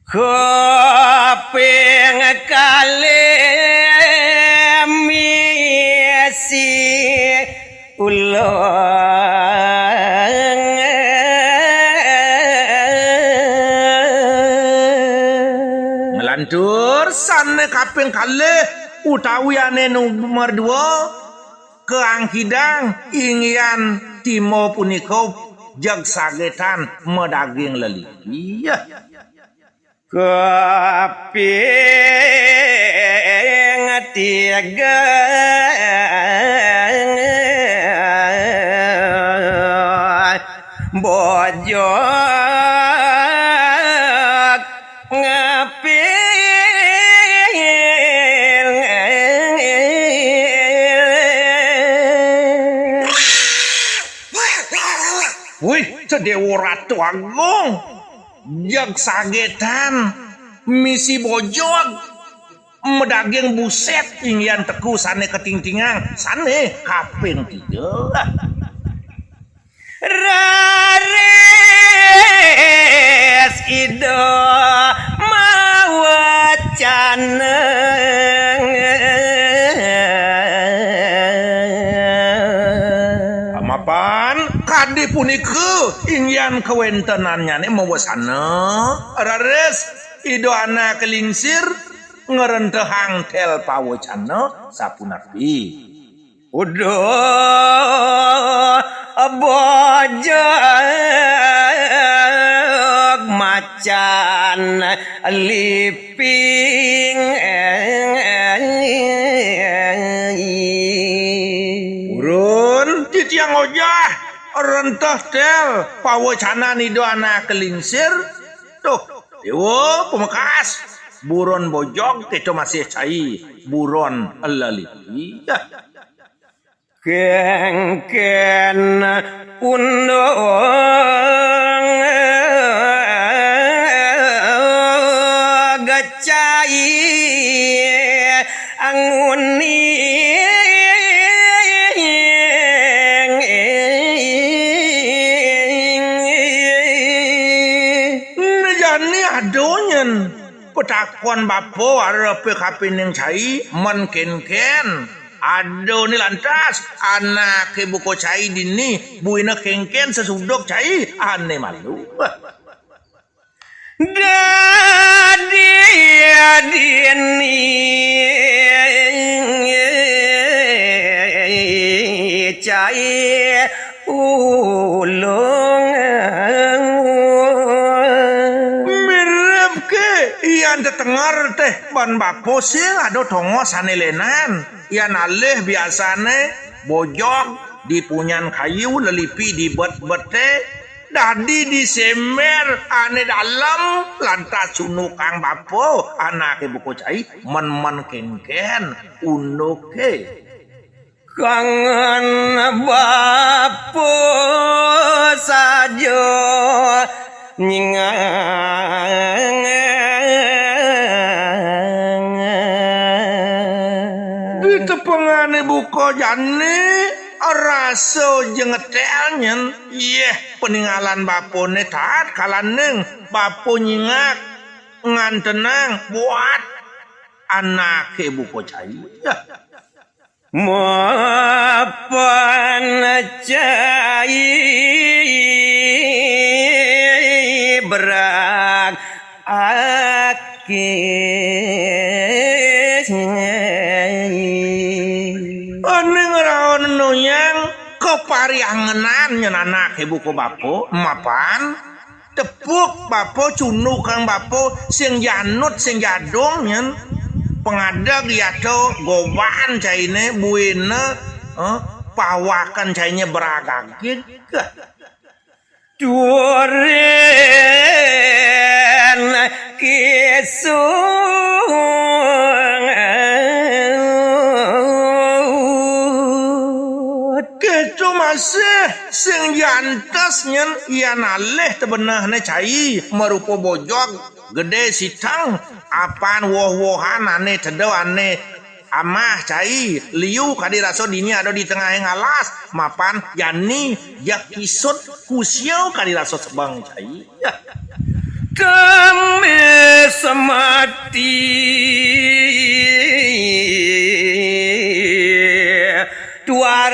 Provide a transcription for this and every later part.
Kuping kali misi ulang melantur sana kaping kali utawi ane nomor 2 keang hidang ingyan timo punika jag sagetan medaging leli iya kuping tiga bojok ngapil wih cedewo ratu agung jag sagetan misi bojog medaging buset ingyan teku sane ketingtingan sane kaping 3 rares ido mawacana amapan kadi punika ingyan kewentenannya ne mawasana rares ido anak kelingsir ngerentehang tel pawacana sapunapi udah bojog macan liping urun titiang ojah renteh tel pawacana nido anak kelingsir tuh dewo pemekas buron bojog itu masih cai buron elali kengken undong gacai anguni nejani adonyen petakon bapo arepe kapining cai men ken ado ni lantas anak ibu ko cai dini buina kengken sesudok cai ane malu dadi adini cai ulung mirip ke iyan tetengar teh ban bapo sing ado tongo sanelenan iyan alih biasane bojog dipunyan kayu lelipi di bet-bete dadi disemer ane dalam lantas sunukang bapo anak ibu ko cai men kengken unuke kangen bapo sajo nyingang ditepengane buko jane raso jengetelnyen peninggalan bapone taat kalaneng bapo nyingak ngantenang buat anak ibu ko cai mapan cai berak aning raon noyang kepariangenan nyen anak ibu ko bapo mapan tepuk bapo cunuk kang bapo sing janut sing jadong nyen pengadag yato goban caine buina pawakan caine beragagit duren kisung kecu masih sing jantas nyen iyan alih tebenahne cai merupa bojog gede sitang apan woh-wohan ane tedo ane amah cai liu kadi raso dini ada di tengah yang alas mapan yani jak kisut kusiau kadi raso sebang cai kami semati duaren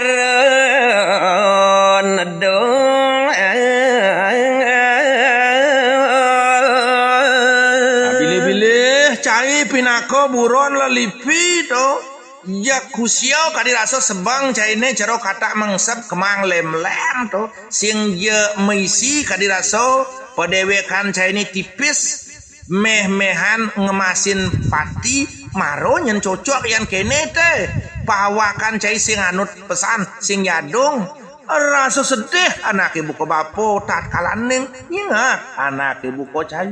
dong Bilih-bilih cai pinako buron lelipi to. Ya kusiau kadiraso sebang caine jero kata mengsep kemang lem-lem to. Sing je meisi kadiraso padewekan caine tipis meh-mehan ngemasin pati maro nyen cocok yang kene teh. Pawakan cai sing anut pesan sing yadung. Rasa sedih anak ibu ko bapo tat kalaning ingat anak ibu ko cai.